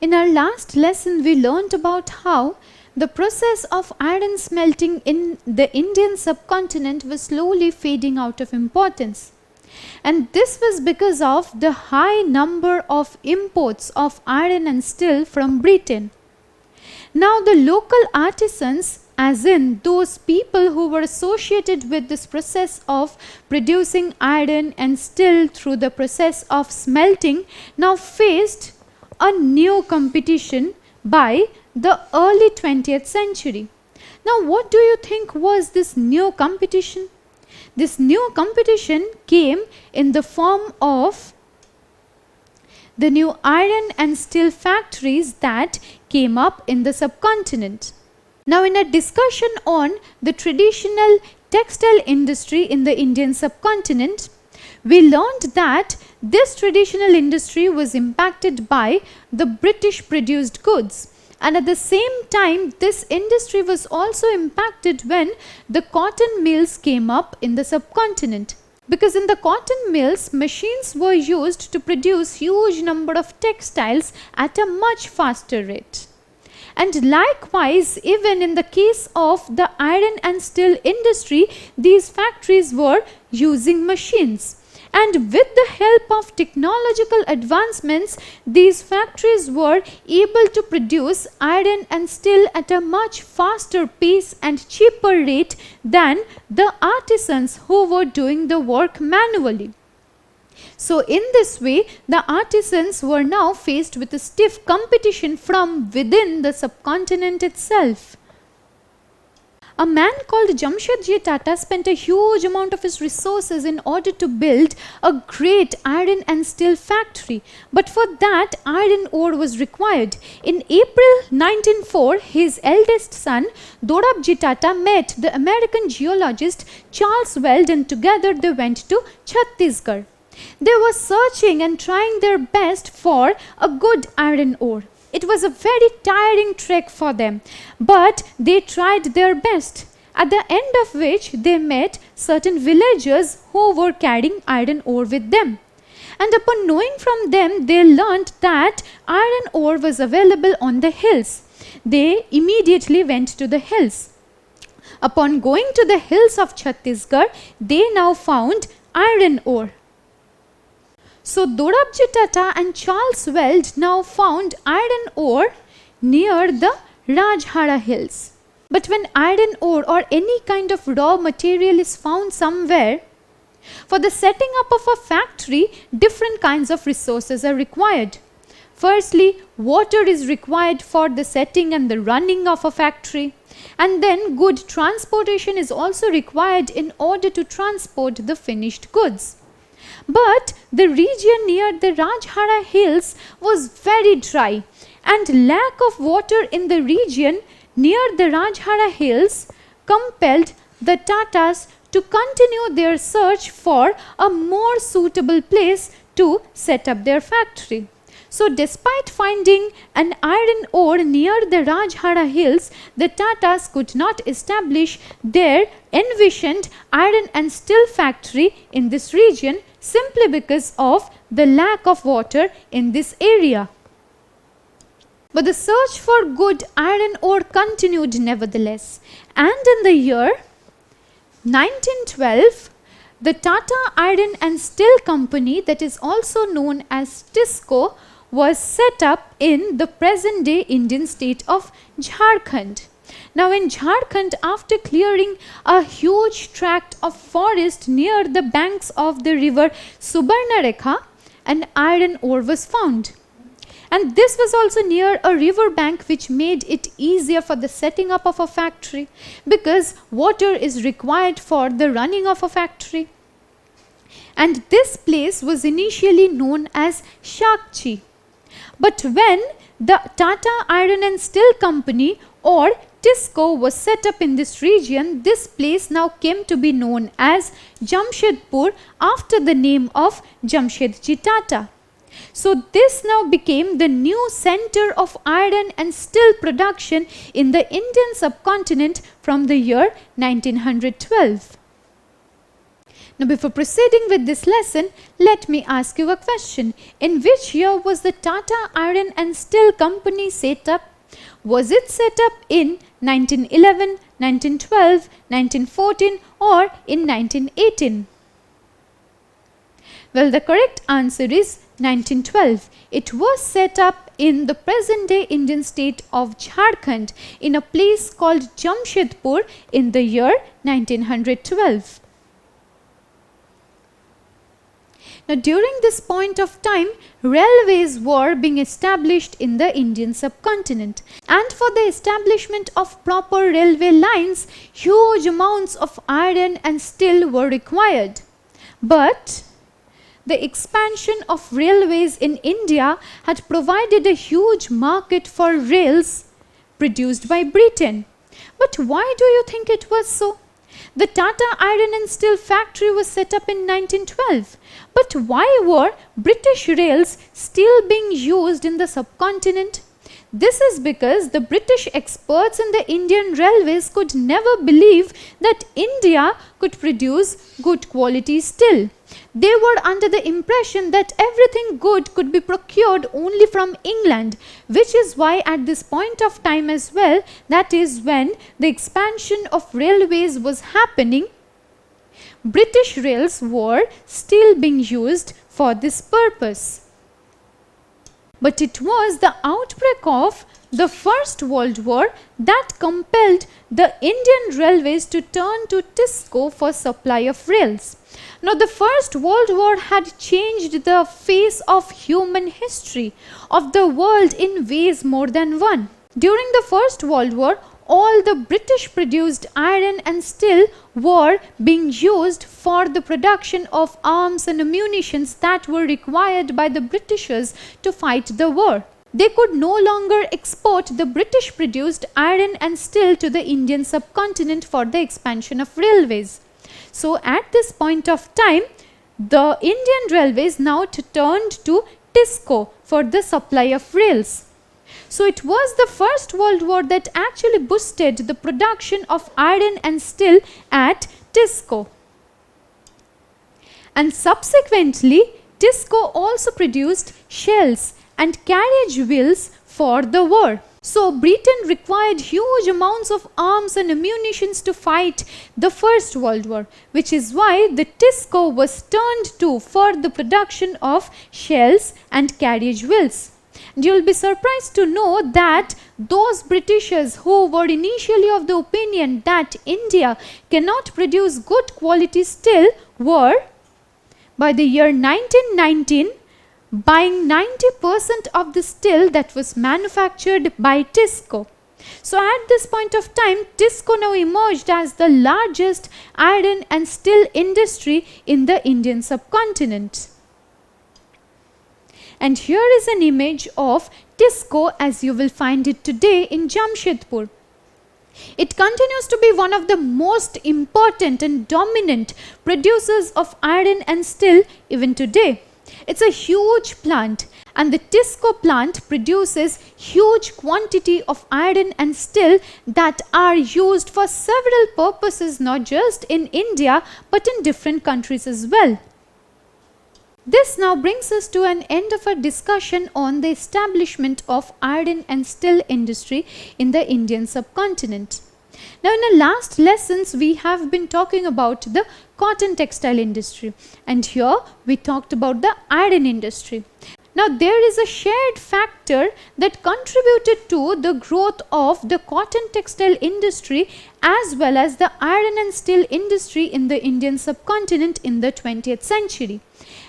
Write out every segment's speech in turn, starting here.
In our last lesson, we learnt about how the process of iron smelting in the Indian subcontinent was slowly fading out of importance. And this was because of the high number of imports of iron and steel from Britain. Now the local artisans, as in those people who were associated with this process of producing iron and steel through the process of smelting, now faced a new competition by the early 20th century. Now what do you think was this new competition? This new competition came in the form of the new iron and steel factories that came up in the subcontinent. Now in a discussion on the traditional textile industry in the Indian subcontinent, we learned that this traditional industry was impacted by the British produced goods, and at the same time this industry was also impacted when the cotton mills came up in the subcontinent. Because in the cotton mills, machines were used to produce huge number of textiles at a much faster rate. And likewise, even in the case of the iron and steel industry, these factories were using machines. And with the help of technological advancements, these factories were able to produce iron and steel at a much faster pace and cheaper rate than the artisans who were doing the work manually. So in this way, the artisans were now faced with a stiff competition from within the subcontinent itself. A man called Jamshedji Tata spent a huge amount of his resources in order to build a great iron and steel factory. But for that, iron ore was required. In April 1904, his eldest son, Dorabji Tata, met the American geologist Charles Weld, and together they went to Chhattisgarh. They were searching and trying their best for a good iron ore. It was a very tiring trek for them, but they tried their best, at the end of which they met certain villagers who were carrying iron ore with them. And upon knowing from them, they learnt that iron ore was available on the hills. They immediately went to the hills. Upon going to the hills of Chhattisgarh, they now found iron ore. So Dorabji Tata and Charles Weld now found iron ore near the Rajhara hills. But when iron ore or any kind of raw material is found somewhere, for the setting up of a factory, different kinds of resources are required. Firstly, water is required for the setting and the running of a factory. And then good transportation is also required in order to transport the finished goods. But the region near the Rajhara hills was very dry, and lack of water in the region near the Rajhara hills compelled the Tatas to continue their search for a more suitable place to set up their factory. So despite finding an iron ore near the Rajhara hills, the Tatas could not establish their envisioned iron and steel factory in this region simply because of the lack of water in this area. But the search for good iron ore continued nevertheless, and in the year 1912, the Tata Iron and Steel Company, that is also known as TISCO, was set up in the present-day Indian state of Jharkhand. Now in Jharkhand, after clearing a huge tract of forest near the banks of the river Subarnarekha, an iron ore was found. And this was also near a river bank, which made it easier for the setting up of a factory, because water is required for the running of a factory. And this place was initially known as Shakchi. But when the Tata Iron and Steel Company or TISCO was set up in this region, this place now came to be known as Jamshedpur after the name of Jamshedji Tata. So this now became the new center of iron and steel production in the Indian subcontinent from the year 1912. Now before proceeding with this lesson, let me ask you a question. In which year was the Tata Iron and Steel Company set up? Was it set up in 1911, 1912, 1914 or in 1918? Well, the correct answer is 1912. It was set up in the present-day Indian state of Jharkhand in a place called Jamshedpur in the year 1912. Now, during this point of time, railways were being established in the Indian subcontinent, and for the establishment of proper railway lines, huge amounts of iron and steel were required. But the expansion of railways in India had provided a huge market for rails produced by Britain. But why do you think it was so? The Tata Iron and Steel Factory was set up in 1912. But why were British rails still being used in the subcontinent? This is because the British experts in the Indian railways could never believe that India could produce good quality steel. They were under the impression that everything good could be procured only from England, which is why at this point of time as well, that is when the expansion of railways was happening, British rails were still being used for this purpose. But it was the outbreak of the First World War that compelled the Indian railways to turn to Tisco for supply of rails. Now, the First World War had changed the face of human history of the world in ways more than one. During the First World War, all the British produced iron and steel were being used for the production of arms and ammunitions that were required by the Britishers to fight the war. They could no longer export the British produced iron and steel to the Indian subcontinent for the expansion of railways. So at this point of time, the Indian railways now turned to Tisco for the supply of rails. So it was the First World War that actually boosted the production of iron and steel at Tisco. And subsequently, Tisco also produced shells and carriage wheels for the war. So Britain required huge amounts of arms and ammunitions to fight the First World War, which is why the Tisco was turned to for the production of shells and carriage wheels. And you will be surprised to know that those Britishers who were initially of the opinion that India cannot produce good quality steel were, by the year 1919, buying 90% of the steel that was manufactured by Tisco. So at this point of time, Tisco now emerged as the largest iron and steel industry in the Indian subcontinent. And here is an image of Tisco as you will find it today in Jamshedpur. It continues to be one of the most important and dominant producers of iron and steel even today. It's a huge plant, and the Tisco plant produces huge quantity of iron and steel that are used for several purposes, not just in India but in different countries as well. This now brings us to an end of our discussion on the establishment of iron and steel industry in the Indian subcontinent. Now, in the last lessons, we have been talking about the cotton textile industry, and here we talked about the iron industry. Now, there is a shared factor that contributed to the growth of the cotton textile industry as well as the iron and steel industry in the Indian subcontinent in the 20th century.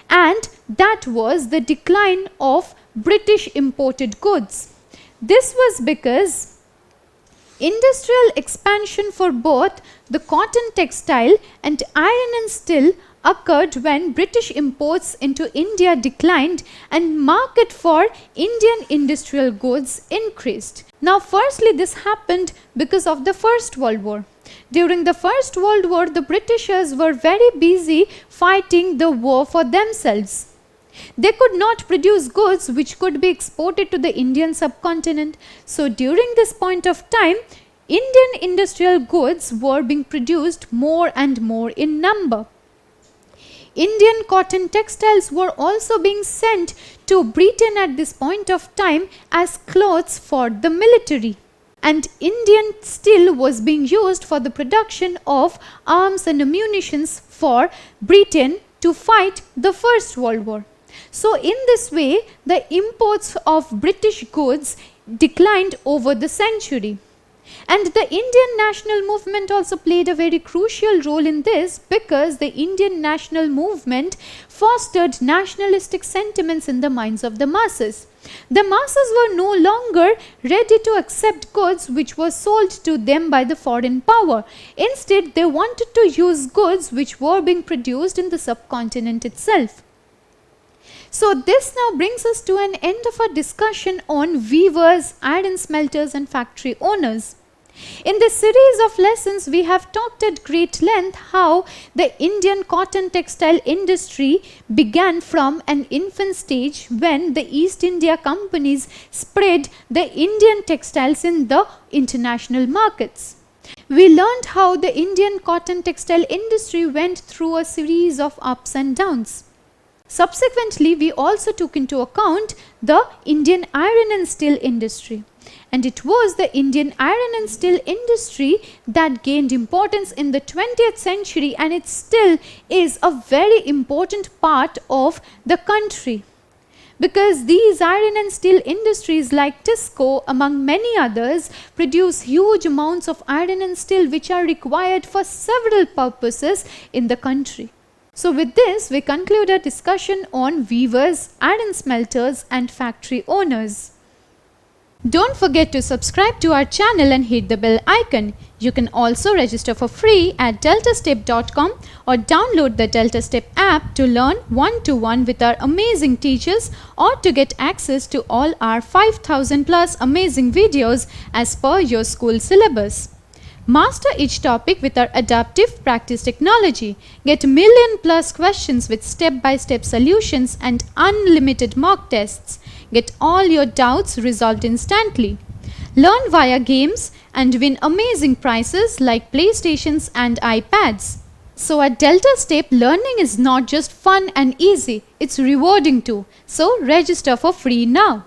And that was the decline of British imported goods. This was because industrial expansion for both the cotton textile and iron and steel occurred when British imports into India declined and market for Indian industrial goods increased. Now, firstly, this happened because of the First World War. During the First World War, the Britishers were very busy fighting the war for themselves. They could not produce goods which could be exported to the Indian subcontinent. So during this point of time, Indian industrial goods were being produced more and more in number. Indian cotton textiles were also being sent to Britain at this point of time as clothes for the military. And Indian steel was being used for the production of arms and ammunitions for Britain to fight the First World War. So in this way, the imports of British goods declined over the century. And the Indian national movement also played a very crucial role in this, because the Indian national movement fostered nationalistic sentiments in the minds of the masses. The masses were no longer ready to accept goods which were sold to them by the foreign power. Instead, they wanted to use goods which were being produced in the subcontinent itself. So this now brings us to an end of our discussion on weavers, iron smelters and factory owners. In this series of lessons, we have talked at great length how the Indian cotton textile industry began from an infant stage when the East India companies spread the Indian textiles in the international markets. We learned how the Indian cotton textile industry went through a series of ups and downs. Subsequently, we also took into account the Indian iron and steel industry. And it was the Indian iron and steel industry that gained importance in the 20th century, and it still is a very important part of the country. Because these iron and steel industries like Tisco, among many others, produce huge amounts of iron and steel which are required for several purposes in the country. So with this, we conclude our discussion on weavers, iron smelters and factory owners. Don't forget to subscribe to our channel and hit the bell icon. You can also register for free at DeltaStep.com or download the DeltaStep app to learn one-to-one with our amazing teachers, or to get access to all our 5,000 plus amazing videos as per your school syllabus. Master each topic with our adaptive practice technology. Get million plus questions with step-by-step solutions and unlimited mock tests. Get all your doubts resolved instantly. Learn via games and win amazing prizes like PlayStations and iPads. So at DeltaStep, learning is not just fun and easy, it's rewarding too. So register for free now.